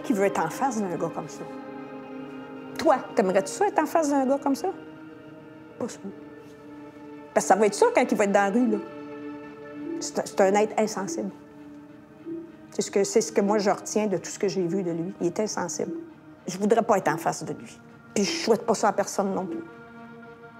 qui veut être en face d'un gars comme ça? Toi, t'aimerais-tu ça être en face d'un gars comme ça? Pas sûr. Parce que ça va être ça quand il va être dans la rue, là. C'est un être insensible. C'est ce que moi, je retiens de tout ce que j'ai vu de lui. Il est insensible. Je voudrais pas être en face de lui. Puis je souhaite pas ça à personne non plus.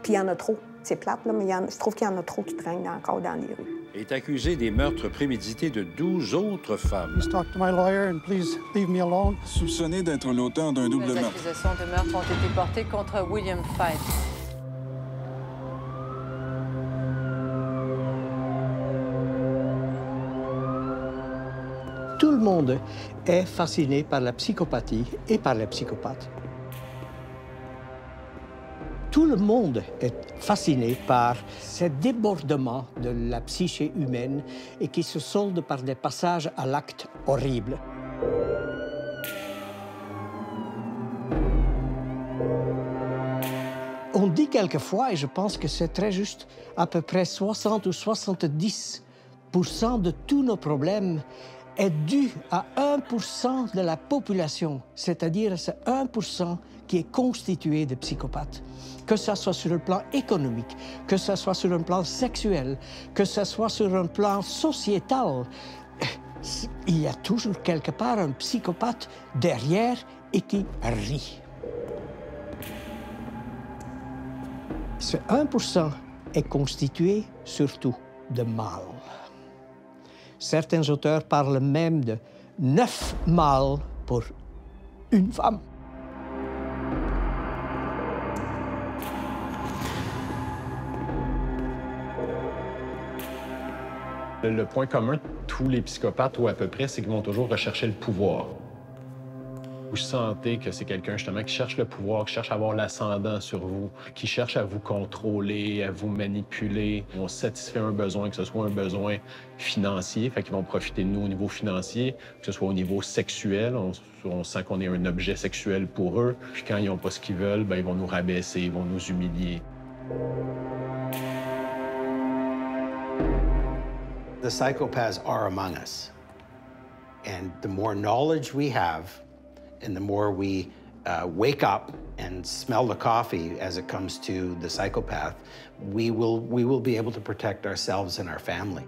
Puis il y en a trop. C'est plate, là, mais je trouve qu'il y en a trop qui traînent encore dans les rues. Il est accusé des meurtres prémédités de 12 autres femmes. Please talk to my lawyer and please leave me alone. Soupçonné d'être l'auteur d'un double meurtre. Les accusations de meurtre ont été portées contre William Fife. Tout le monde est fasciné par la psychopathie et par les psychopathes. Tout le monde est fasciné par ce débordement de la psyché humaine et qui se solde par des passages à l'acte horrible. On dit quelquefois, et je pense que c'est très juste, à peu près 60 ou 70% de tous nos problèmes est dû à 1% de la population, c'est-à-dire ce 1% qui est constitué de psychopathes. Que ce soit sur le plan économique, que ce soit sur un plan sexuel, que ce soit sur un plan sociétal, il y a toujours quelque part un psychopathe derrière et qui rit. Ce 1% est constitué surtout de mâles. Certains auteurs parlent même de 9 mâles pour une femme. Le point commun de tous les psychopathes, ou à peu près, c'est qu'ils vont toujours rechercher le pouvoir. Vous sentez que c'est quelqu'un, justement, qui cherche le pouvoir, qui cherche à avoir l'ascendant sur vous, qui cherche à vous contrôler, à vous manipuler. Ils vont satisfaire un besoin, que ce soit un besoin financier, fait qu'ils vont profiter de nous au niveau financier, que ce soit au niveau sexuel, on sent qu'on est un objet sexuel pour eux. Puis quand ils n'ont pas ce qu'ils veulent, bien, ils vont nous rabaisser, ils vont nous humilier. The psychopaths are among us. And the more knowledge we have, and the more we wake up and smell the coffee as it comes to the psychopath, we will be able to protect ourselves and our family.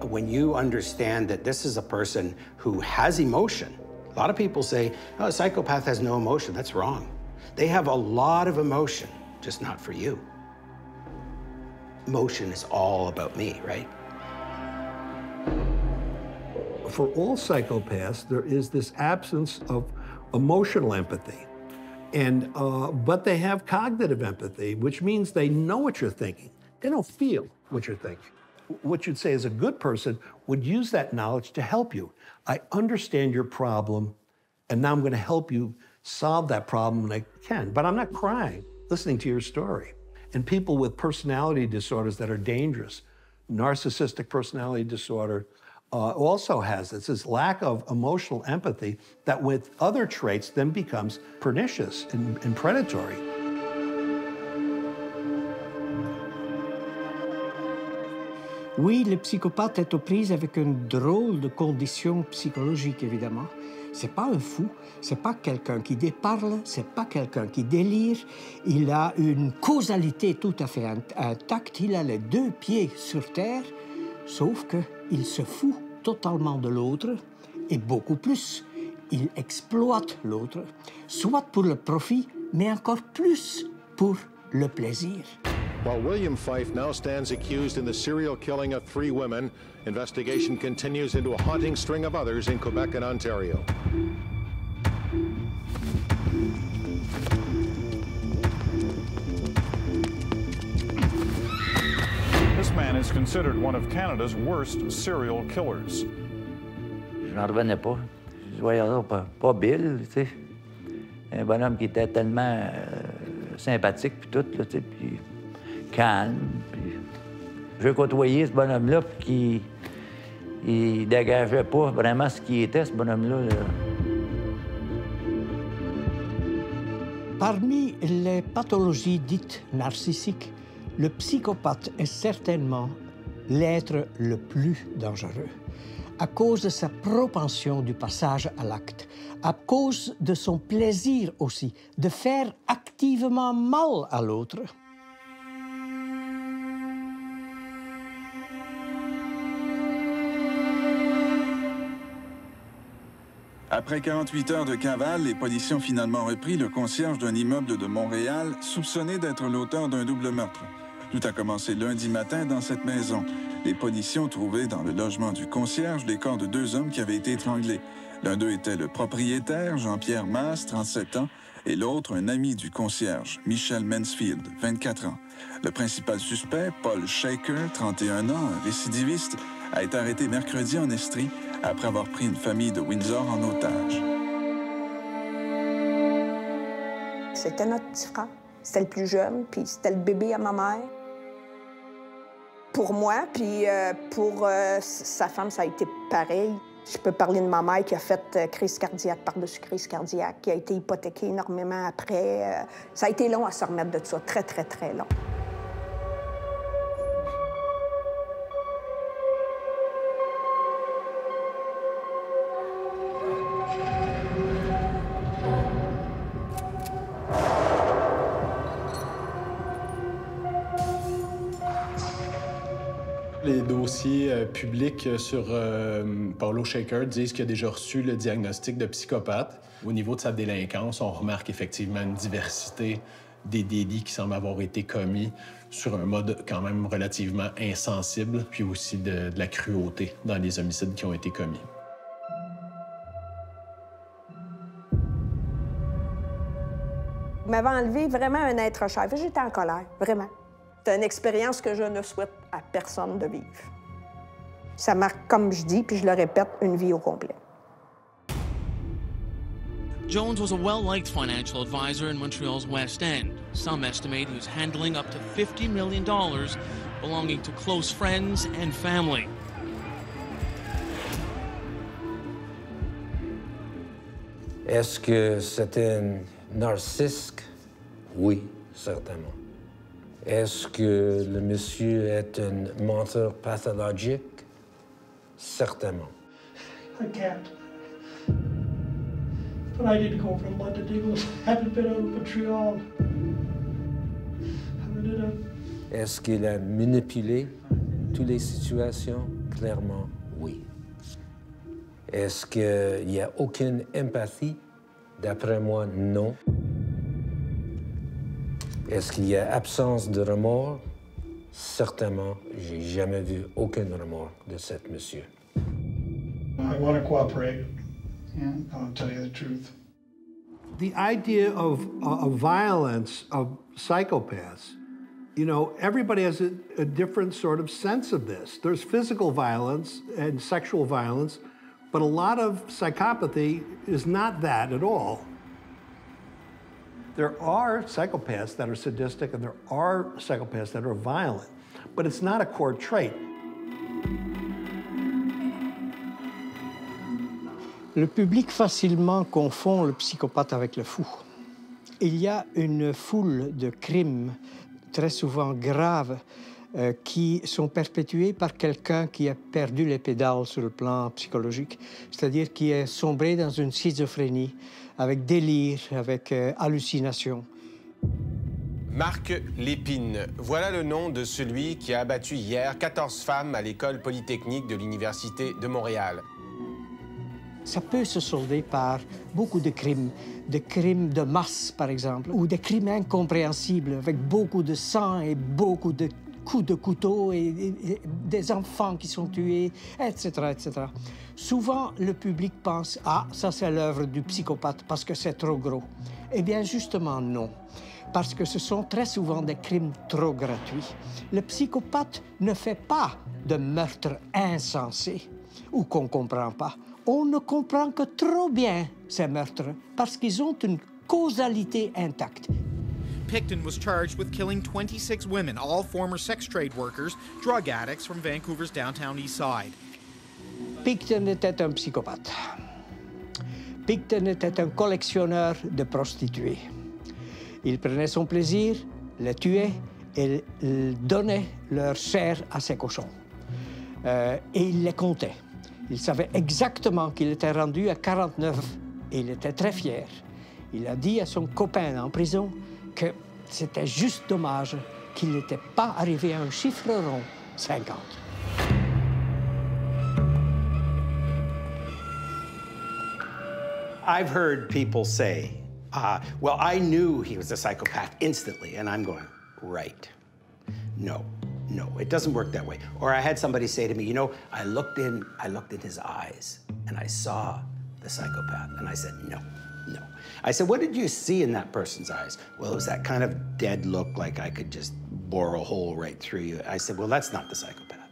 When you understand that this is a person who has emotion, a lot of people say, oh, a psychopath has no emotion. That's wrong. They have a lot of emotion, just not for you. Emotion is all about me, right? For all psychopaths, there is this absence of emotional empathy. But they have cognitive empathy, which means they know what you're thinking. They don't feel what you're thinking. What you'd say is a good person would use that knowledge to help you. I understand your problem, and now I'm going to help you solve that problem when I can. But I'm not crying listening to your story. And people with personality disorders that are dangerous, narcissistic personality disorder, also has this lack of emotional empathy that with other traits then becomes pernicious and predatory. Oui, le psychopathe est aux prises avec une drôle de condition psychologique, évidemment. C'est pas un fou, c'est pas quelqu'un qui déparle, c'est pas quelqu'un qui délire. Il a une causalité tout à fait intacte. Il a les deux pieds sur terre, sauf qu'il se fout totalement de l'autre et beaucoup plus. Il exploite l'autre, soit pour le profit, mais encore plus pour le plaisir. While William Fife now stands accused in the serial killing of 3 women, investigation continues into a haunting string of others in Quebec and Ontario. This man is considered one of Canada's worst serial killers. Je n'en revenais pas. Je voyais pas Bill, tu sais. Un bonhomme qui était tellement sympathique, puis tout, là, tu sais, puis calme. Puis je côtoyais ce bonhomme-là, puis il dégageait pas vraiment ce qui était, ce bonhomme-là. Là. Parmi les pathologies dites narcissiques, le psychopathe est certainement l'être le plus dangereux, à cause de sa propension du passage à l'acte, à cause de son plaisir aussi de faire activement mal à l'autre. Après 48 heures de cavale, les policiers ont finalement repris le concierge d'un immeuble de Montréal, soupçonné d'être l'auteur d'un double meurtre. Tout a commencé lundi matin dans cette maison. Les policiers ont trouvé dans le logement du concierge les corps de 2 hommes qui avaient été étranglés. L'un d'eux était le propriétaire, Jean-Pierre Masse, 37 ans, et l'autre un ami du concierge, Michel Mansfield, 24 ans. Le principal suspect, Paul Shaker, 31 ans, un récidiviste, a été arrêté mercredi en Estrie après avoir pris une famille de Windsor en otage. C'était notre petit frère. C'était le plus jeune, puis c'était le bébé à ma mère. Pour moi, puis pour sa femme, ça a été pareil. Je peux parler de ma mère qui a fait crise cardiaque par-dessus crise cardiaque, qui a été hypothéquée énormément après. Ça a été long à se remettre de ça, très, très, très long. Les dossiers publics sur Paulo Shaker disent qu'il a déjà reçu le diagnostic de psychopathe. Au niveau de sa délinquance, on remarque effectivement une diversité des délits qui semblent avoir été commis sur un mode quand même relativement insensible, puis aussi de la cruauté dans les homicides qui ont été commis. Il m'avait enlevé vraiment un être cher. J'étais en colère, vraiment. C'est une expérience que je ne souhaite à personne de vivre. Ça marque, comme je dis, puis je le répète, une vie au complet. Jones was a well-liked financial advisor in Montreal's West End. Some estimate he was handling up to $50 million belonging to close friends and family. Est-ce que c'était un narcissique? Oui, certainement. Est-ce que le monsieur est un menteur pathologique? Certainement. I can't. But I didn't go from London to England. I haven't been out of Montreal. Est-ce qu'il a manipulé toutes les situations? Clairement, oui. Est-ce qu'il n'y a aucune empathie? D'après moi, non. Est-ce qu'il y a absence de remords? Certainement, j'ai jamais vu aucun remords de cet monsieur. I want to cooperate, and I'll tell you the truth. The idea of violence of psychopaths, you know, everybody has a different sort of sense of this. There's physical violence and sexual violence, but a lot of psychopathy is not that at all. There are psychopaths that are sadistic and there are psychopaths that are violent, but it's not a core trait. Le public facilement confond le psychopathe avec le fou. Il y a une foule de crimes très souvent graves qui sont perpétués par quelqu'un qui a perdu les pédales sur le plan psychologique, c'est-à-dire qui est sombré dans une schizophrénie, avec délire, avec hallucination. Marc Lépine, voilà le nom de celui qui a abattu hier 14 femmes à l'école polytechnique de l'Université de Montréal. Ça peut se solder par beaucoup de crimes de masse, par exemple, ou des crimes incompréhensibles, avec beaucoup de sang et beaucoup de coups de couteau et des enfants qui sont tués, etc., etc. Souvent, le public pense « Ah, ça c'est l'œuvre du psychopathe parce que c'est trop gros ». Eh bien, justement, non. Parce que ce sont très souvent des crimes trop gratuits. Le psychopathe ne fait pas de meurtres insensés ou qu'on ne comprend pas. On ne comprend que trop bien ces meurtres parce qu'ils ont une causalité intacte. Picton was charged with killing 26 women, all former sex trade workers, drug addicts from Vancouver's downtown east side. Picton était un psychopathe. Picton était un collectionneur de prostituées. Il prenait son plaisir, les tuait et donnait leur chair à ses cochons. et il les comptait. Il savait exactement qu'il était rendu à 49 et il était très fier. Il a dit à son copain en prison que c'était juste dommage qu'il n'était pas arrivé à un chiffre rond, 50. I've heard people say, well, I knew he was a psychopath instantly, and I'm going, right. No, it doesn't work that way. Or I had somebody say to me, you know, I looked in his eyes, and I saw the psychopath, and I said, no. I said, what did you see in that person's eyes? Well, it was that kind of dead look, like I could just bore a hole right through you. I said, well, that's not the psychopath.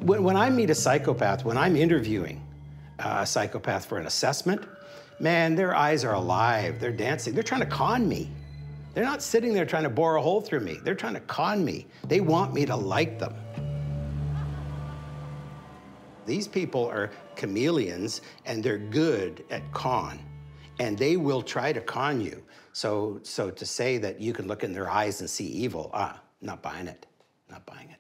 When I meet a psychopath, when I'm interviewing a psychopath for an assessment, man, their eyes are alive, they're dancing, they're trying to con me. They're not sitting there trying to bore a hole through me. They're trying to con me. They want me to like them. These people are chameleons, and they're good at con, and they will try to con you. So to say that you can look in their eyes and see evil, not buying it, not buying it.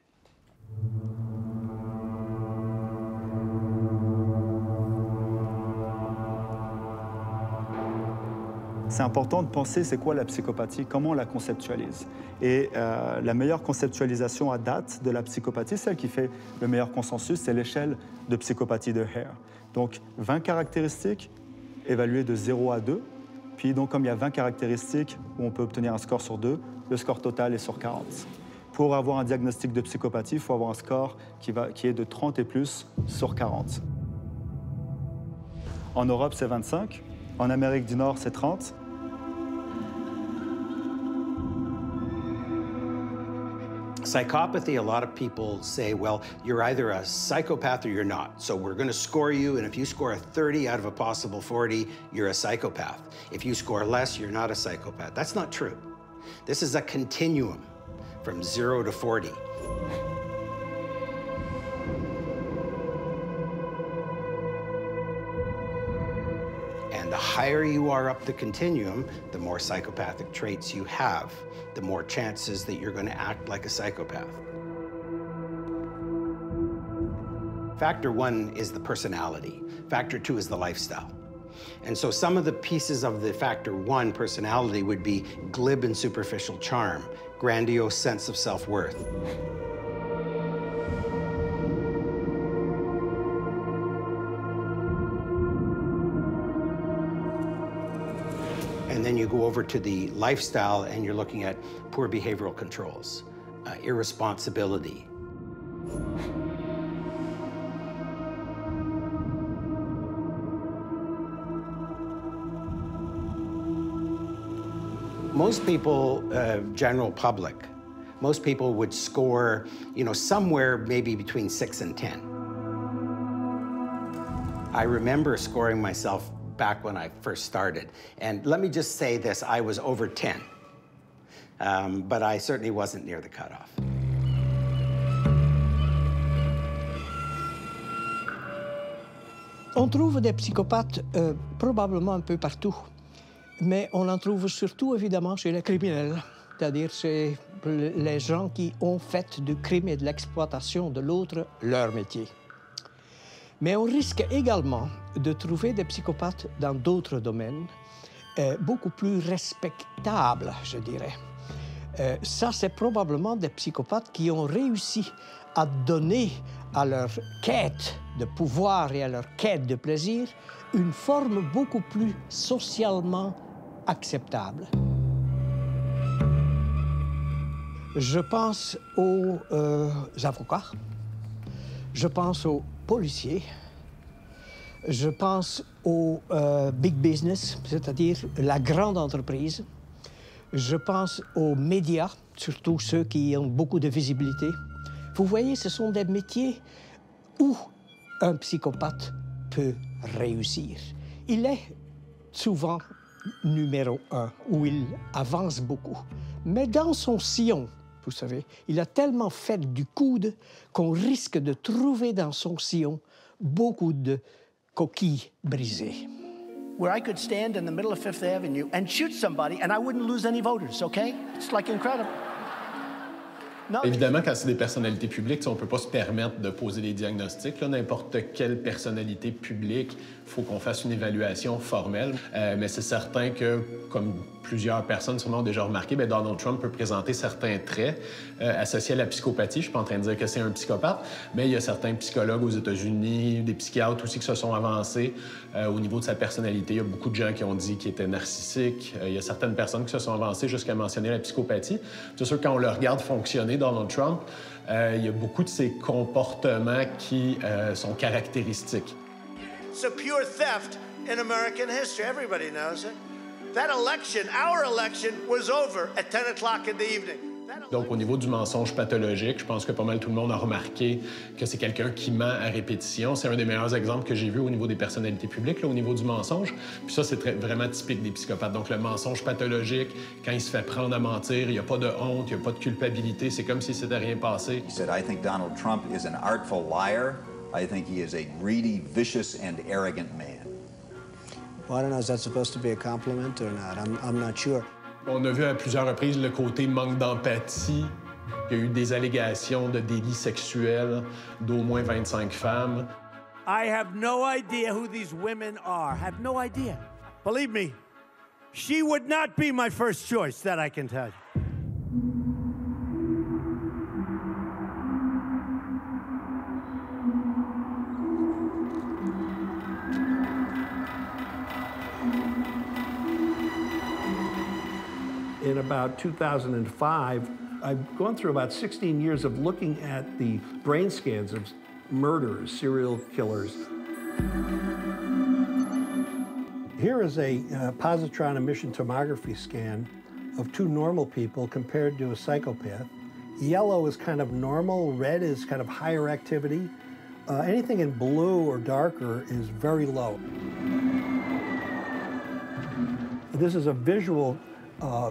C'est important de penser c'est quoi la psychopathie, comment on la conceptualise. Et la meilleure conceptualisation à date de la psychopathie, celle qui fait le meilleur consensus, c'est l'échelle de psychopathie de Hare. Donc 20 caractéristiques évaluées de 0 à 2. Puis donc comme il y a 20 caractéristiques où on peut obtenir un score sur 2, le score total est sur 40. Pour avoir un diagnostic de psychopathie, il faut avoir un score qui est de 30 et plus sur 40. En Europe, c'est 25. En Amérique du Nord, c'est 30. Psychopathy, a lot of people say, well, you're either a psychopath or you're not. So we're going to score you, and if you score a 30 out of a possible 40, you're a psychopath. If you score less, you're not a psychopath. That's not true. This is a continuum from 0 to 40. And the higher you are up the continuum, the more psychopathic traits you have, the more chances that you're going to act like a psychopath. Factor 1 is the personality. Factor 2 is the lifestyle. And so some of the pieces of the Factor 1 personality would be glib and superficial charm, grandiose sense of self-worth. And then you go over to the lifestyle and you're looking at poor behavioral controls, irresponsibility. Most people, general public, most people would score, somewhere maybe between 6 and 10. I remember scoring myself back when I first started. And let me just say this, I was over 10, but I certainly wasn't near the cutoff. On trouve des psychopathes probablement un peu partout, mais on en trouve surtout évidemment chez les criminels, c'est-à-dire chez les gens qui ont fait du crime et de l'exploitation de l'autre leur métier. Mais on risque également de trouver des psychopathes dans d'autres domaines, beaucoup plus respectables, je dirais. Ça, c'est probablement des psychopathes qui ont réussi à donner à leur quête de pouvoir et à leur quête de plaisir une forme beaucoup plus socialement acceptable. Je pense aux avocats, je pense aux policiers, je pense au big business, c'est-à-dire la grande entreprise. Je pense aux médias, surtout ceux qui ont beaucoup de visibilité. Vous voyez, ce sont des métiers où un psychopathe peut réussir. Il est souvent numéro 1, où il avance beaucoup. Mais dans son sillon, vous savez, il a tellement fait du coude qu'on risque de trouver dans son sillon beaucoup de coquilles brisées. Where I could stand in the middle of Fifth Avenue and shoot somebody and I wouldn't lose any voters, okay? It's like incredible. Évidemment, quand c'est des personnalités publiques, on ne peut pas se permettre de poser des diagnostics. N'importe quelle personnalité publique, il faut qu'on fasse une évaluation formelle. Mais c'est certain que, comme plusieurs personnes sûrement ont déjà remarqué, Donald Trump peut présenter certains traits associés à la psychopathie. Je ne suis pas en train de dire que c'est un psychopathe, mais il y a certains psychologues aux États-Unis, des psychiatres aussi qui se sont avancés au niveau de sa personnalité. Il y a beaucoup de gens qui ont dit qu'il était narcissique. Il y a certaines personnes qui se sont avancées jusqu'à mentionner la psychopathie. C'est sûr que quand on le regarde fonctionner, Donald Trump, il y a beaucoup de ses comportements qui sont caractéristiques. It's a pure theft in American history. Everybody knows it. That election, our election, was over at 10 o'clock in the evening. Donc, au niveau du mensonge pathologique, je pense que pas mal tout le monde a remarqué que c'est quelqu'un qui ment à répétition. C'est un des meilleurs exemples que j'ai vu au niveau des personnalités publiques, là, au niveau du mensonge. Puis ça, c'est vraiment typique des psychopathes. Donc, le mensonge pathologique, quand il se fait prendre à mentir, il n'y a pas de honte, il n'y a pas de culpabilité. C'est comme si c'était rien passé. He said, I think Donald Trump is an artful liar. I think he is a greedy, vicious, and arrogant man. Well, I don't know, is that supposed to be a compliment or not? I'm not sure. On a vu à plusieurs reprises le côté manque d'empathie. Il y a eu des allégations de délits sexuels d'au moins 25 femmes. I have no idea who these women are. Have no idea. Believe me, she would not be my first choice, that I can tell you. In about 2005, I've gone through about 16 years of looking at the brain scans of murderers, serial killers. Here is a positron emission tomography scan of two normal people compared to a psychopath. Yellow is kind of normal, red is kind of higher activity. Anything in blue or darker is very low. This is a visual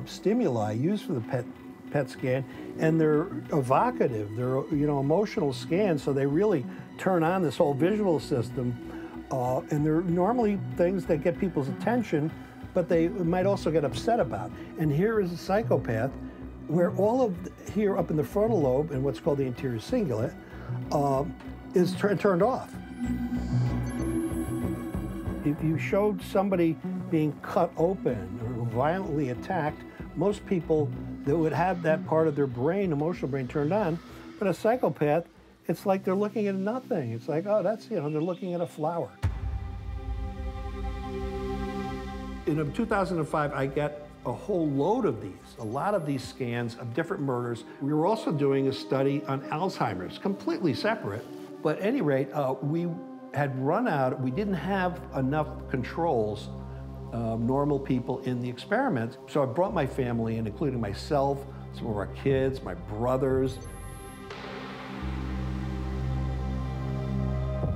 stimuli used for the PET scan, and they're evocative. They're emotional scans, so they really turn on this whole visual system. And they're normally things that get people's attention, but they might also get upset about. And here is a psychopath, where all of here up in the frontal lobe and what's called the anterior cingulate is turned off. If you showed somebody being cut open or violently attacked, most people that would have that part of their brain, emotional brain, turned on. But a psychopath, it's like they're looking at nothing. It's like, oh, that's, they're looking at a flower. In 2005, I got a whole load of these, a lot of these scans of different murders. We were also doing a study on Alzheimer's, completely separate. But at any rate, we had run out, we didn't have enough controls, normal people in the experiment. So I brought my family in, including myself, some of our kids, my brothers.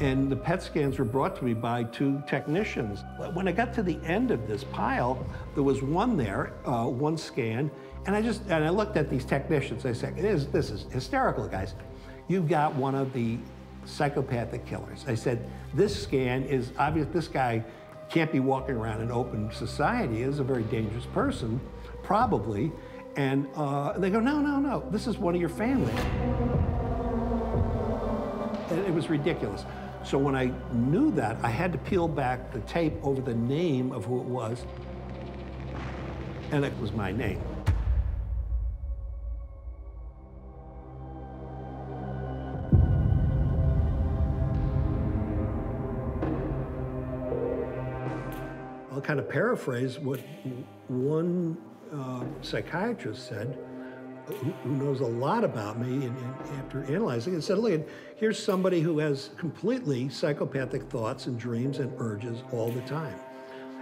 And the PET scans were brought to me by two technicians. When I got to the end of this pile, there was one there, one scan, and I looked at these technicians. I said, this is hysterical, guys. You've got one of the psychopathic killers. I said, this scan is obvious. This guy can't be walking around in open society. He's a very dangerous person, probably. And they go, no, this is one of your family. And it was ridiculous. So when I knew that, I had to peel back the tape over the name of who it was, and it was my name. I'll kind of paraphrase what one psychiatrist said, who knows a lot about me, and after analyzing it, said, look, here's somebody who has completely psychopathic thoughts and dreams and urges all the time.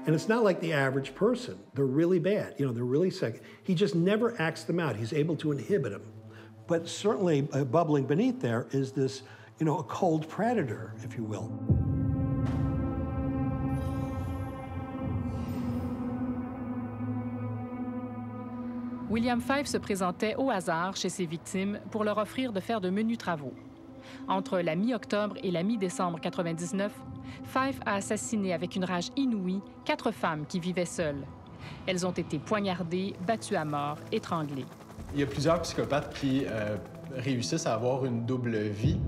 And it's not like the average person. They're really bad. They're really sick. He just never acts them out. He's able to inhibit them. But certainly bubbling beneath there is this, a cold predator, if you will. William Fife se présentait au hasard chez ses victimes pour leur offrir de faire de menus travaux. Entre la mi-octobre et la mi-décembre 99, Fife a assassiné avec une rage inouïe 4 femmes qui vivaient seules. Elles ont été poignardées, battues à mort, étranglées. Il y a plusieurs psychopathes qui réussissent à avoir une double vie.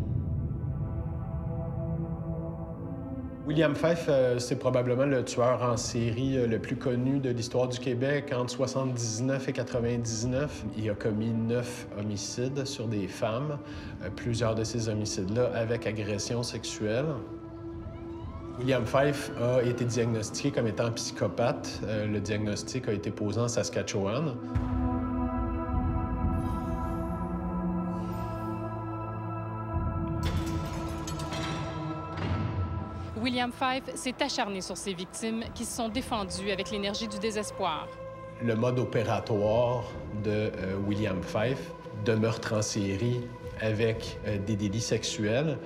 William Fife, c'est probablement le tueur en série le plus connu de l'histoire du Québec. Entre 79 et 99, il a commis 9 homicides sur des femmes. Plusieurs de ces homicides-là avec agression sexuelle. William Fife a été diagnostiqué comme étant psychopathe. Le diagnostic a été posé en Saskatchewan. William Fife s'est acharné sur ses victimes qui se sont défendues avec l'énergie du désespoir. Le mode opératoire de William Fife, de meurtre en série avec des délits sexuels,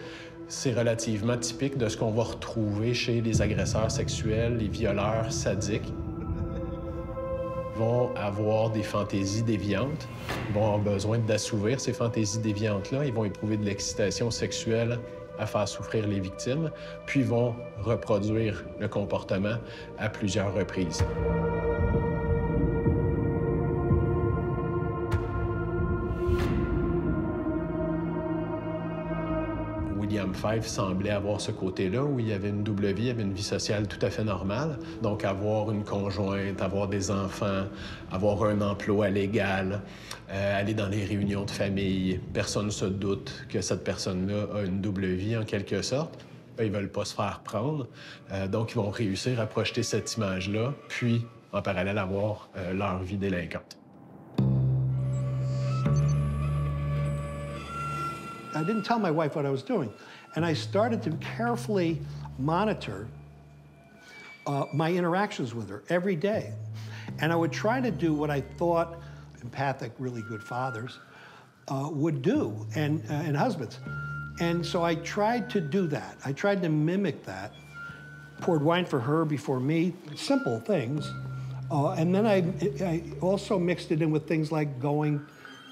c'est relativement typique de ce qu'on va retrouver chez les agresseurs sexuels, les violeurs sadiques. Ils vont avoir des fantaisies déviantes, ils vont avoir besoin d'assouvir ces fantaisies déviantes-là, ils vont éprouver de l'excitation sexuelle à faire souffrir les victimes, puis vont reproduire le comportement à plusieurs reprises. William Fife semblait avoir ce côté-là où il y avait une double vie, il y avait une vie sociale tout à fait normale. Donc avoir une conjointe, avoir des enfants, avoir un emploi légal, aller dans les réunions de famille. Personne ne se doute que cette personne-là a une double vie en quelque sorte. Ils ne veulent pas se faire prendre, donc ils vont réussir à projeter cette image-là, puis en parallèle avoir leur vie délinquante. I didn't tell my wife what I was doing. And I started to carefully monitor my interactions with her every day. And I would try to do what I thought empathic, really good fathers would do, and husbands. And so I tried to do that. I tried to mimic that. Poured wine for her before me, simple things. And then I also mixed it in with things like going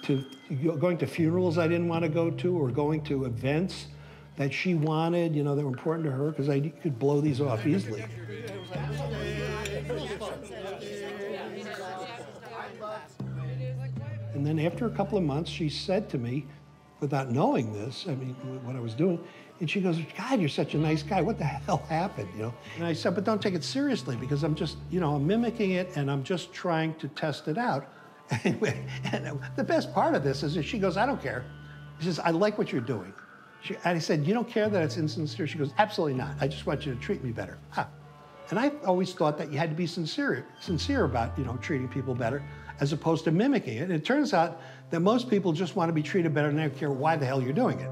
to funerals I didn't want to go to, or going to events that she wanted, you know, that were important to her, because I could blow these off easily. And then after a couple of months, she said to me, without knowing this, I mean, what I was doing, and she goes, God, you're such a nice guy. What the hell happened, you know? And I said, but don't take it seriously, because I'm just, you know, I'm mimicking it, and I'm just trying to test it out. Anyway, and the best part of this is that she goes, I don't care. She says, I like what you're doing. And I said, you don't care that it's insincere? She goes, absolutely not. I just want you to treat me better. Huh. And I always thought that you had to be sincere about, you know, treating people better, as opposed to mimicking it. And it turns out that most people just want to be treated better and they don't care why the hell you're doing it.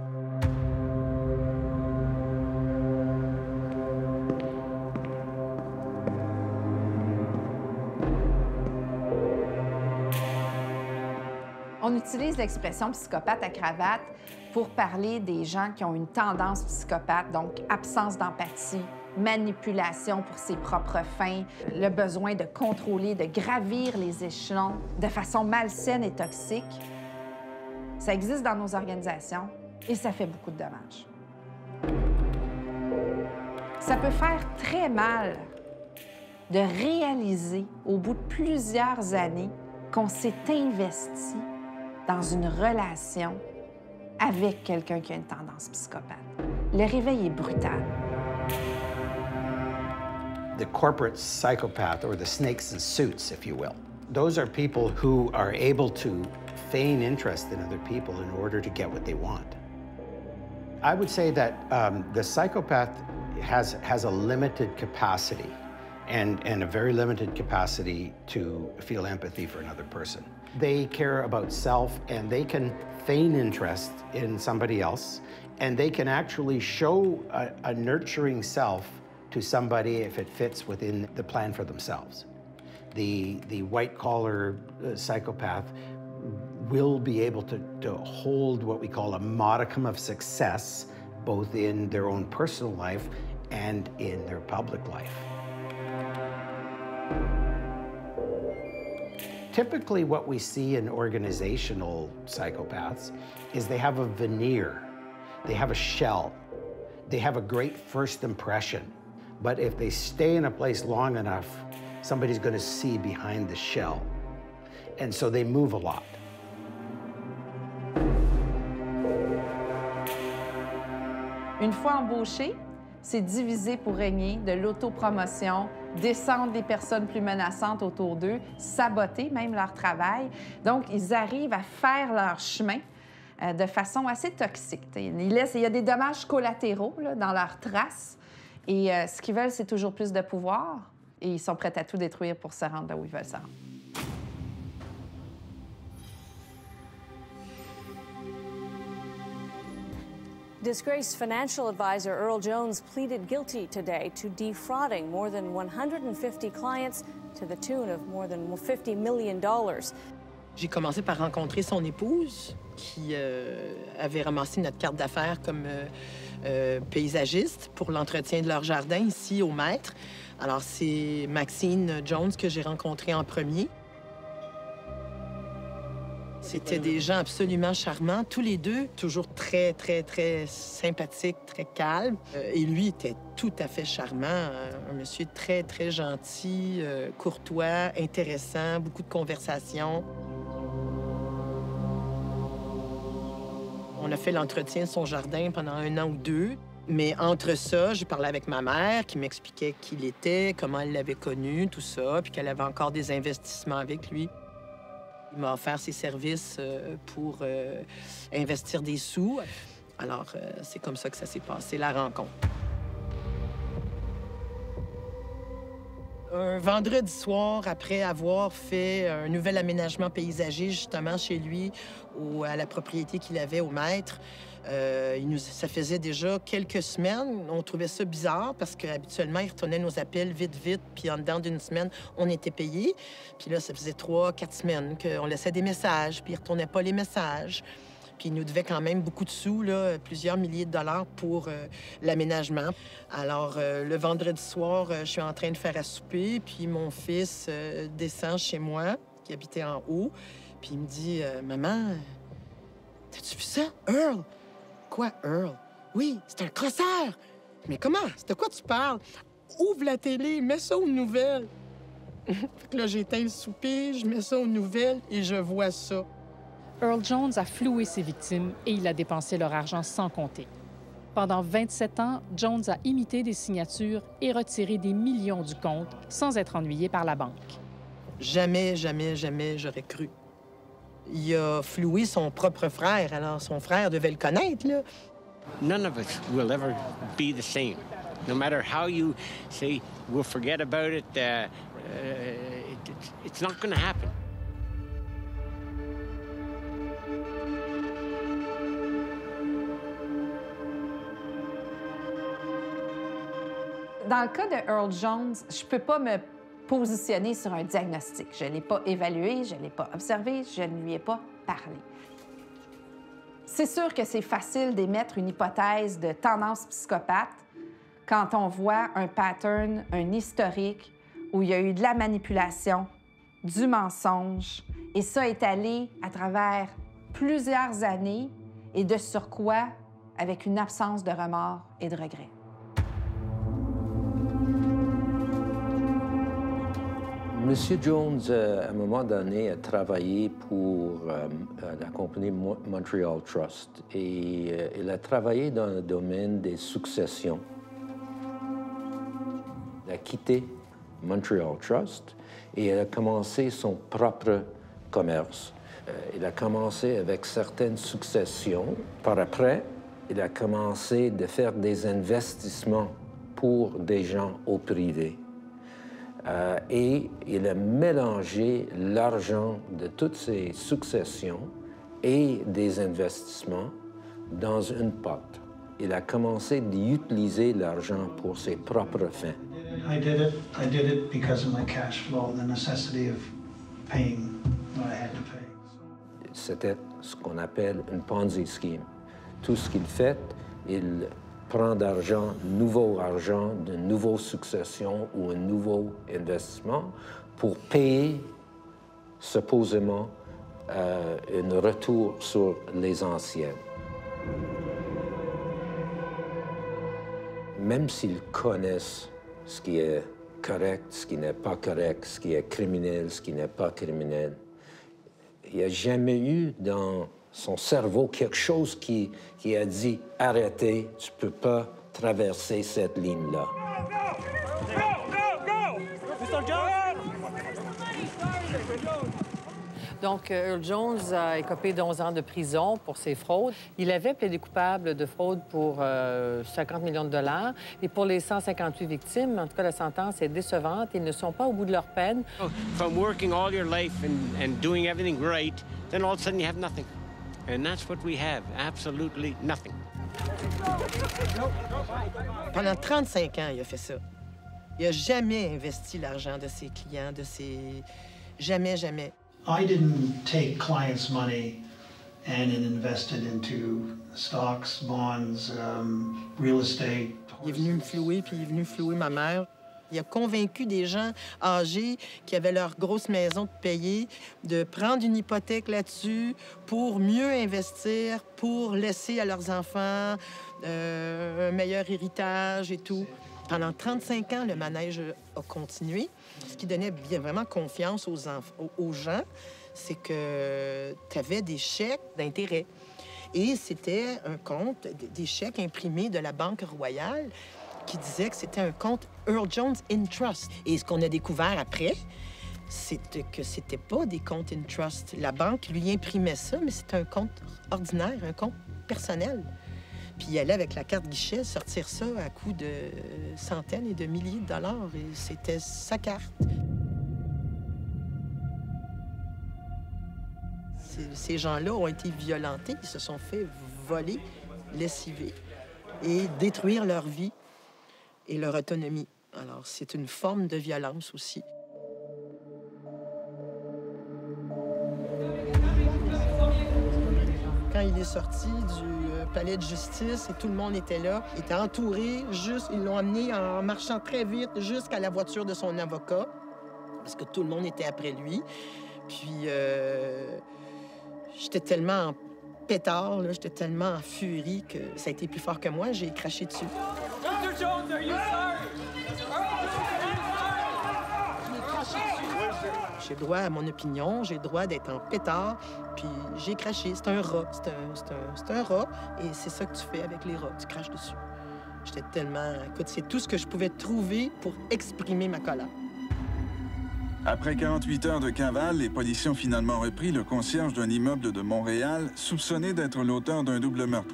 On utilise l'expression psychopathe à cravate pour parler des gens qui ont une tendance psychopathe, donc absence d'empathie, manipulation pour ses propres fins, le besoin de contrôler, de gravir les échelons de façon malsaine et toxique. Ça existe dans nos organisations et ça fait beaucoup de dommages. Ça peut faire très mal de réaliser au bout de plusieurs années qu'on s'est investi dans une relation avec quelqu'un qui a une tendance psychopathe. Le réveil est brutal. The corporate psychopath, or the snakes in suits, if you will, those are people who are able to feign interest in other people in order to get what they want. I would say that the psychopath has a limited capacity and a very limited capacity to feel empathy for another person. They care about self, and they can feign interest in somebody else, and they can actually show a nurturing self to somebody if it fits within the plan for themselves. The white-collar psychopath will be able to hold what we call a modicum of success, both in their own personal life and in their public life. Typically, what we see in organizational psychopaths is they have a veneer, they have a shell, they have a great first impression. But if they stay in a place long enough, somebody's going to see behind the shell. And so they move a lot. Une fois embauchés, c'est diviser pour régner, de l'autopromotion, descendre les personnes plus menaçantes autour d'eux, saboter même leur travail. Donc, ils arrivent à faire leur chemin de façon assez toxique. Il y a des dommages collatéraux là, dans leurs traces. Et ce qu'ils veulent, c'est toujours plus de pouvoir. Et ils sont prêts à tout détruire pour se rendre là où ils veulent se rendre. Disgraced financial advisor Earl Jones pleaded guilty today to defrauding more than 150 clients to the tune of more than $50 million. J'ai commencé par rencontrer son épouse, qui avait ramassé notre carte d'affaires comme paysagiste pour l'entretien de leur jardin ici au Maître. Alors, c'est Maxine Jones que j'ai rencontrée en premier. C'était des gens absolument charmants, tous les deux, toujours très, très, très sympathiques, très calmes. Et lui était tout à fait charmant, un monsieur très, très gentil, courtois, intéressant, beaucoup de conversations. On a fait l'entretien de son jardin pendant 1 an ou 2. Mais entre ça, j'ai parlé avec ma mère qui m'expliquait qui il était, comment elle l'avait connu, tout ça, puis qu'elle avait encore des investissements avec lui. Il m'a offert ses services pour investir des sous. Alors, c'est comme ça que ça s'est passé, la rencontre. Un vendredi soir, après avoir fait un nouvel aménagement paysager justement chez lui, à la propriété qu'il avait au Maître, ça faisait déjà quelques semaines. On trouvait ça bizarre parce qu'habituellement, il retournait nos appels vite, vite, puis en dedans d'une semaine, on était payé. Puis là, ça faisait 3-4 semaines qu'on laissait des messages, puis il retournait pas les messages. Puis il nous devait quand même beaucoup de sous, là, plusieurs milliers de dollars pour l'aménagement. Alors, le vendredi soir, je suis en train de faire à souper, puis mon fils descend chez moi, qui habitait en haut, puis il me dit « Maman, t'as-tu vu ça, Earl? » « Quoi, Earl? »« Oui, c'est un crosseur. »« Mais comment? C'est de quoi tu parles? »« Ouvre la télé, mets ça aux nouvelles. » Fait que là, j'éteins le souper, je mets ça aux nouvelles et je vois ça. Earl Jones a floué ses victimes et il a dépensé leur argent sans compter. Pendant 27 ans, Jones a imité des signatures et retiré des millions du compte sans être ennuyé par la banque. Jamais, jamais, jamais j'aurais cru. Il a floué son propre frère, alors son frère devait le connaître, là. None of us will ever be the same. No matter how you say we'll forget about it, it's not going to happen. Dans le cas de Earl Jones, je peux pas me positionner sur un diagnostic. Je ne l'ai pas évalué, je ne l'ai pas observé, je ne lui ai pas parlé. C'est sûr que c'est facile d'émettre une hypothèse de tendance psychopathe quand on voit un pattern, un historique où il y a eu de la manipulation, du mensonge, et ça étalé à travers plusieurs années et de surcroît avec une absence de remords et de regrets. Monsieur Jones, à un moment donné, a travaillé pour la compagnie Montreal Trust et il a travaillé dans le domaine des successions. Il a quitté Montreal Trust et il a commencé son propre commerce. Il a commencé avec certaines successions. Par après, il a commencé de faire des investissements pour des gens au privé. Et il a mélangé l'argent de toutes ces successions et des investissements dans une pote. Il a commencé d'utiliser l'argent pour ses propres fins. I did it because of my cash flow and the necessity of paying what I had to pay. C'était ce qu'on appelle une Ponzi scheme. Tout ce qu'il fait, il prend d'argent, nouveau argent, de nouvelles successions ou un nouveau investissement pour payer supposément un retour sur les anciennes. Même s'ils connaissent ce qui est correct, ce qui n'est pas correct, ce qui est criminel, ce qui n'est pas criminel, il n'y a jamais eu dans son cerveau, quelque chose qui a dit « Arrêtez, tu ne peux pas traverser cette ligne-là ». Donc, Earl Jones a écopé d'11 ans de prison pour ses fraudes. Il avait plaidé coupable de fraude pour 50 millions de dollars. Et pour les 158 victimes, en tout cas, la sentence est décevante. Ils ne sont pas au bout de leur peine. From working all your life and doing everything right, then all of a sudden you have nothing. And that's what we have, absolutely nothing. Pendant 35 ans, il a fait ça. Il n'a jamais investi l'argent de ses clients, Jamais, jamais. I didn't take clients' money and invest it into stocks, bonds, real estate. Il est venu me flouer, puis il est venu flouer ma mère. Il a convaincu des gens âgés qui avaient leur grosse maison de payer de prendre une hypothèque là-dessus pour mieux investir, pour laisser à leurs enfants un meilleur héritage et tout. Pendant 35 ans, le manège a continué. Ce qui donnait vraiment confiance aux gens, c'est que tu avais des chèques d'intérêt. Et c'était un compte, des chèques imprimés de la Banque royale qui disaient que c'était un compte Earl Jones in Trust. Et ce qu'on a découvert après, c'était que c'était pas des comptes in trust. La banque lui imprimait ça, mais c'était un compte ordinaire, un compte personnel. Puis il allait avec la carte guichet sortir ça à coût de centaines et de milliers de dollars. Et c'était sa carte. Ces gens-là ont été violentés. Ils se sont fait voler, lessiver et détruire leur vie et leur autonomie. Alors, c'est une forme de violence aussi. Quand il est sorti du palais de justice et tout le monde était là, il était entouré, ils l'ont amené en marchant très vite jusqu'à la voiture de son avocat, parce que tout le monde était après lui. Puis, j'étais tellement en pétard, j'étais tellement en furie que ça a été plus fort que moi, j'ai craché dessus. Dr. Jones, are you sorry? J'ai le droit à mon opinion, j'ai le droit d'être en pétard, puis j'ai craché. C'est un rat, c'est un rat, et c'est ça que tu fais avec les rats, tu craches dessus. J'étais tellement... Écoute, c'est tout ce que je pouvais trouver pour exprimer ma colère. Après 48 heures de cavale, les policiers ont finalement repris le concierge d'un immeuble de Montréal, soupçonné d'être l'auteur d'un double meurtre.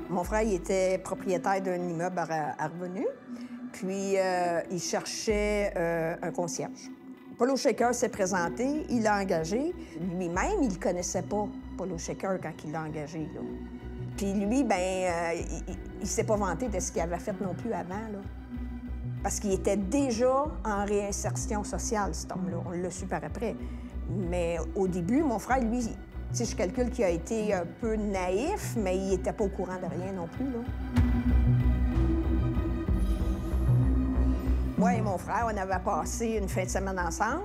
Mon frère, il était propriétaire d'un immeuble à revenus, puis il cherchait un concierge. Polo Shaker s'est présenté, il l'a engagé. Lui-même, il ne connaissait pas Polo Shaker quand il l'a engagé, là. Puis lui, ben, il s'est pas vanté de ce qu'il avait fait non plus avant, là. Parce qu'il était déjà en réinsertion sociale, cet homme-là. On l'a su par après. Mais au début, mon frère, lui, tu sais, je calcule qu'il a été un peu naïf, mais il n'était pas au courant de rien non plus, là. Moi et mon frère, on avait passé une fin de semaine ensemble.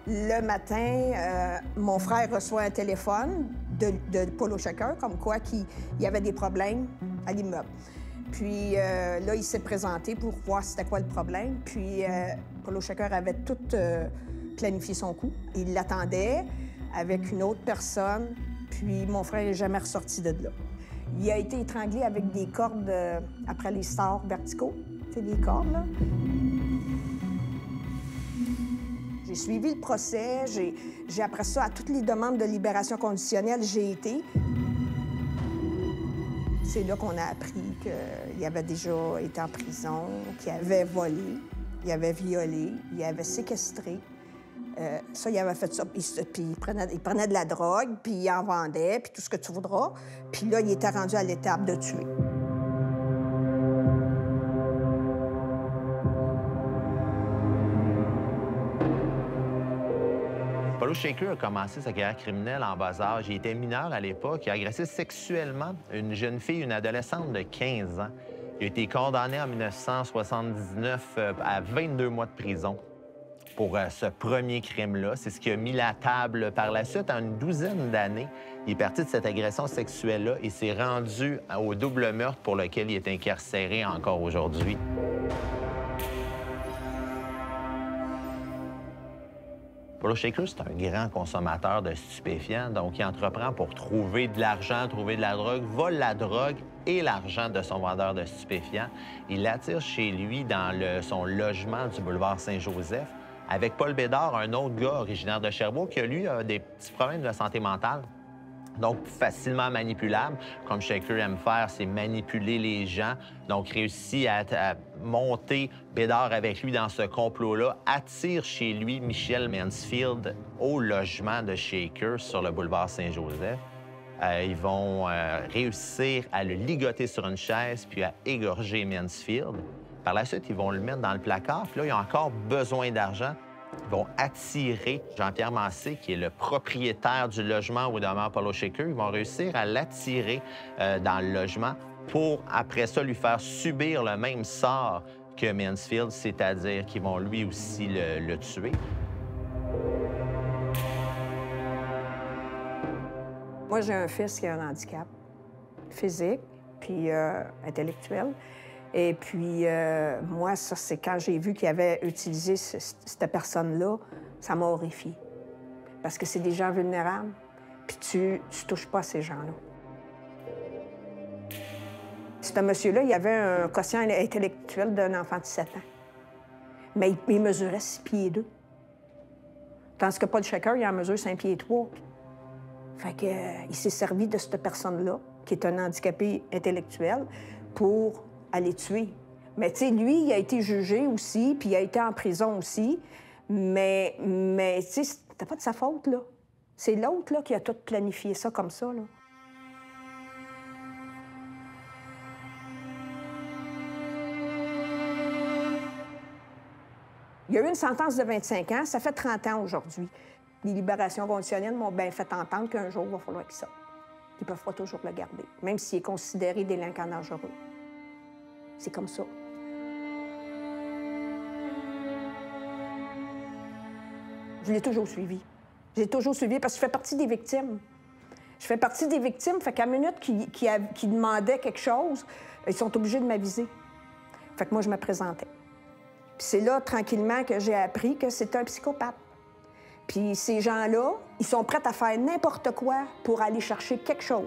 Le matin, mon frère reçoit un téléphone de Polo Shaker, comme quoi qu'il y avait des problèmes à l'immeuble. Puis là, il s'est présenté pour voir c'était quoi le problème. Puis Polo Shaker avait tout planifié son coup. Il l'attendait avec une autre personne, puis mon frère n'est jamais ressorti de là. Il a été étranglé avec des cordes après les stores verticaux, tu sais, les cordes, là. J'ai suivi le procès, j'ai après ça, à toutes les demandes de libération conditionnelle, j'ai été. C'est là qu'on a appris qu'il avait déjà été en prison, qu'il avait volé, il avait violé, il avait séquestré. Ça, il avait fait ça, puis il prenait de la drogue, puis il en vendait, puis tout ce que tu voudras. Puis là, il était rendu à l'étape de tuer. Polo Shaker a commencé sa carrière criminelle en bas âge. Il était mineur à l'époque. Il a agressé sexuellement une jeune fille, une adolescente de 15 ans. Il a été condamné en 1979 à 22 mois de prison pour ce premier crime-là. C'est ce qui a mis la table par la suite. En une douzaine d'années, il est parti de cette agression sexuelle-là et s'est rendu au double meurtre pour lequel il est incarcéré encore aujourd'hui. Paulo Shaker, c'est un grand consommateur de stupéfiants, donc il entreprend pour trouver de l'argent, trouver de la drogue, vole la drogue et l'argent de son vendeur de stupéfiants. Il l'attire chez lui dans son logement du boulevard Saint-Joseph avec Paul Bédard, un autre gars originaire de Sherbrooke qui, lui, a des petits problèmes de santé mentale. Donc, facilement manipulable. Comme Shaker aime faire, c'est manipuler les gens. Donc, réussit à monter Bédard avec lui dans ce complot-là, attire chez lui Michelle Mansfield au logement de Shaker sur le boulevard Saint-Joseph. Ils vont réussir à le ligoter sur une chaise puis à égorger Mansfield. Par la suite, ils vont le mettre dans le placard. Puis là, ils ont encore besoin d'argent. Ils vont attirer Jean-Pierre Massé, qui est le propriétaire du logement où demeure Paulo Shaker. Ils vont réussir à l'attirer dans le logement pour, après ça, lui faire subir le même sort que Mansfield, c'est-à-dire qu'ils vont lui aussi le tuer. Moi, j'ai un fils qui a un handicap physique puis intellectuel. Et puis, moi, ça, c'est quand j'ai vu qu'il avait utilisé cette personne-là, ça m'a horrifiée. Parce que c'est des gens vulnérables, puis tu touches pas à ces gens-là. Ce monsieur-là, il avait un quotient intellectuel d'un enfant de 7 ans. Mais il mesurait 6 pieds 2. Tandis que Paul Shaker, il en mesure 5 pieds 3. Fait que, il s'est servi de cette personne-là, qui est un handicapé intellectuel, pour aller tuer. Mais tu sais, lui, il a été jugé aussi, puis il a été en prison aussi. Mais tu sais, c'était pas de sa faute, là. C'est l'autre, là, qui a tout planifié ça comme ça, là. Il y a eu une sentence de 25 ans. Ça fait 30 ans aujourd'hui. Les libérations conditionnelles m'ont bien fait entendre qu'un jour, il va falloir qu'il sorte. Ils ne peuvent pas toujours le garder, même s'il est considéré délinquant dangereux. C'est comme ça. Je l'ai toujours suivi. Je l'ai toujours suivi parce que je fais partie des victimes. Je fais partie des victimes, fait qu'à minute qu'ils demandaient quelque chose, ils sont obligés de m'aviser. Fait que moi, je me présentais. Puis c'est là, tranquillement, que j'ai appris que c'était un psychopathe. Puis ces gens-là, ils sont prêts à faire n'importe quoi pour aller chercher quelque chose.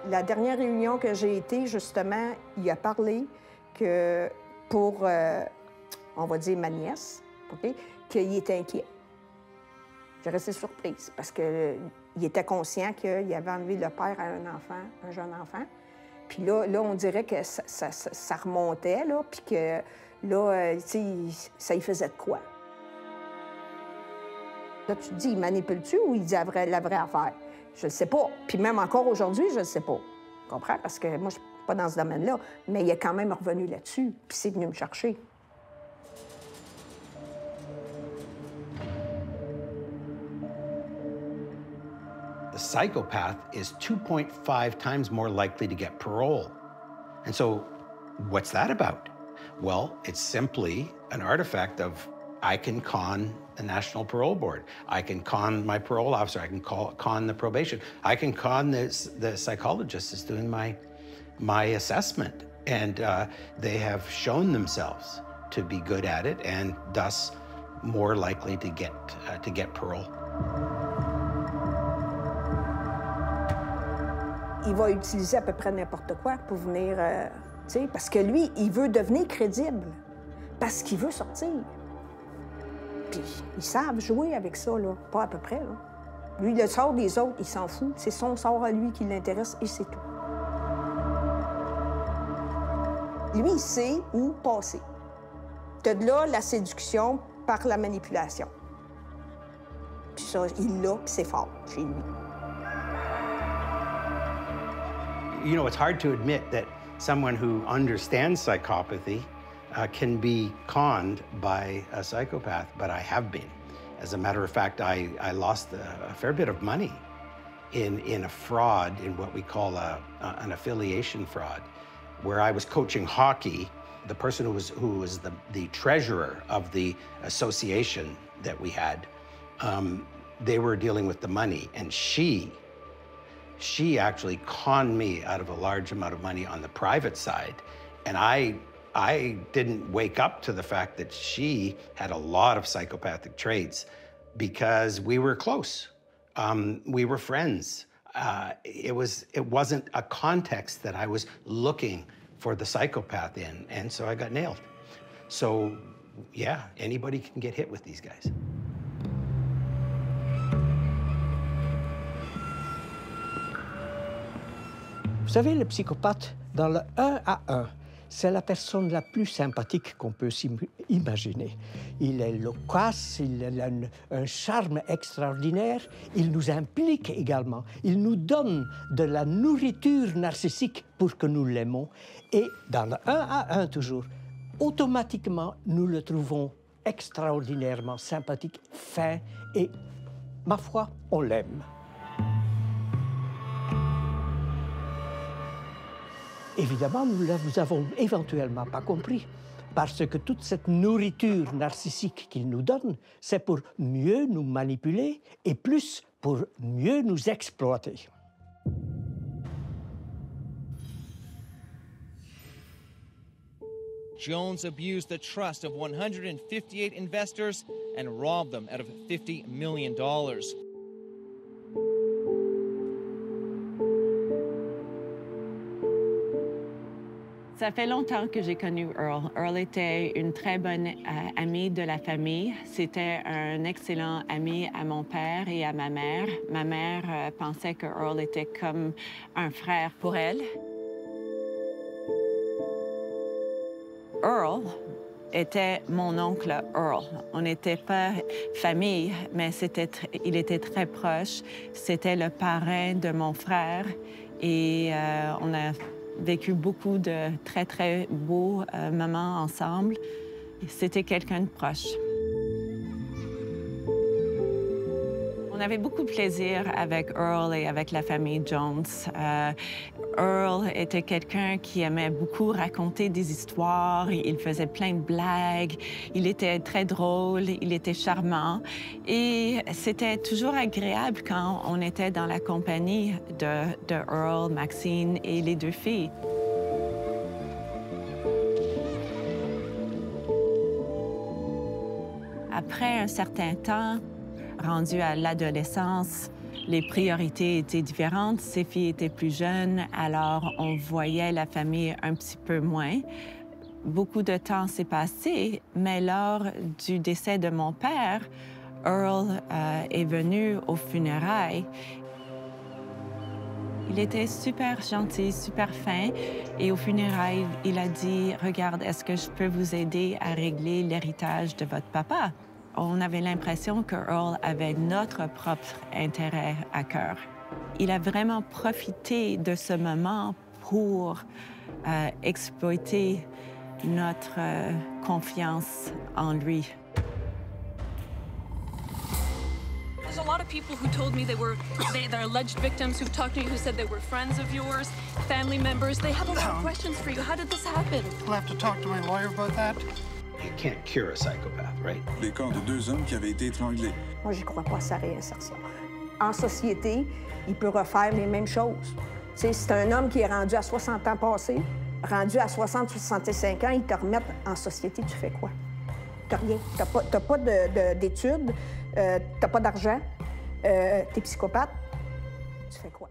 La dernière réunion que j'ai été, justement, il a parlé que pour, on va dire, ma nièce, okay, qu'il était inquiet. J'ai resté surprise parce qu'il était conscient qu'il avait enlevé le père à un enfant, un jeune enfant. Puis là, on dirait que ça remontait, là, puis que là, tu sais, ça y faisait de quoi. Là, tu te dis, il manipule-tu ou il dit la vraie affaire? Je ne sais pas. Puis même encore aujourd'hui, je ne sais pas. Tu comprends? Parce que moi, je ne suis pas dans ce domaine-là. Mais il est quand même revenu là-dessus, puis c'est venu me chercher. The psychopath is 2.5 times more likely to get parole. And so, what's that about? Well, it's simply an artifact of I can con the National Parole Board. I can con my parole officer. I can con the probation. I can con the psychologist that's doing my assessment. And they have shown themselves to be good at it and thus more likely to get parole. Il va utiliser à peu près n'importe quoi pour venir, tu sais, parce que lui, il veut devenir crédible, parce qu'il veut sortir. Puis ils savent jouer avec ça, là, pas à peu près, là. Lui, le sort des autres, il s'en fout. C'est son sort à lui qui l'intéresse et c'est tout. Lui, il sait où passer. De là, la séduction par la manipulation. Puis ça, il l'a, puis c'est fort chez lui. You know, it's hard to admit that someone who understands psychopathy can be conned by a psychopath, but I have been. As a matter of fact, I lost a fair bit of money in a fraud, in what we call an affiliation fraud, where I was coaching hockey. The person who was the treasurer of the association that we had, they were dealing with the money, and she actually conned me out of a large amount of money on the private side, and I I didn't wake up to the fact that she had a lot of psychopathic traits because we were close. We were friends. It wasn't a context that I was looking for the psychopath in, and so I got nailed. So, yeah, anybody can get hit with these guys. Vous savez, le psychopathe, dans le 1 à 1, c'est la personne la plus sympathique qu'on peut imaginer. Il est loquace, il a un charme extraordinaire, il nous implique également, il nous donne de la nourriture narcissique pour que nous l'aimons. Et dans le 1 à 1 toujours, automatiquement, nous le trouvons extraordinairement sympathique, fin et, ma foi, on l'aime. Évidemment, nous ne avons éventuellement pas compris, parce que toute cette nourriture narcissique qu'il nous donne, c'est pour mieux nous manipuler et plus pour mieux nous exploiter. Jones abused the trust of 158 investors and robbed them out of $50 million. Ça fait longtemps que j'ai connu Earl. Earl était une très bonne amie de la famille. C'était un excellent ami à mon père et à ma mère. Ma mère pensait que Earl était comme un frère pour elle. Earl était mon oncle Earl. On n'était pas famille, mais il était très proche. C'était le parrain de mon frère et on a vécu beaucoup de très, très beaux moments ensemble. C'était quelqu'un de proche. On avait beaucoup de plaisir avec Earl et avec la famille Jones. Earl était quelqu'un qui aimait beaucoup raconter des histoires. Il faisait plein de blagues. Il était très drôle. Il était charmant. Et c'était toujours agréable quand on était dans la compagnie de Earl, Maxine et les deux filles. Après un certain temps, rendu à l'adolescence, les priorités étaient différentes. Ces filles étaient plus jeunes, alors on voyait la famille un petit peu moins. Beaucoup de temps s'est passé, mais lors du décès de mon père, Earl est venu aux funérailles. Il était super gentil, super fin, et aux funérailles, il a dit « Regarde, est-ce que je peux vous aider à régler l'héritage de votre papa? » On avait l'impression que Earl avait notre propre intérêt à cœur. Il a vraiment profité de ce moment pour exploiter notre confiance en lui. There's a lot of people who told me they're alleged victims who've talked to you who said they were friends of yours, family members. They have a lot of questions for you. How did this happen? I'll have to talk to my lawyer about that. You can't cure a psychopath, right? Les corps de deux hommes qui avaient été étranglés. Moi, j'y crois pas à sa réinsertion. En société, il peut refaire les mêmes choses. C'est un homme qui est rendu à 60 ans passés, rendu à 60-65 ans, ils te remettent en société, tu fais quoi? T'as rien. T'as pas d'études, t'as pas d'argent, t'es psychopathe, tu fais quoi?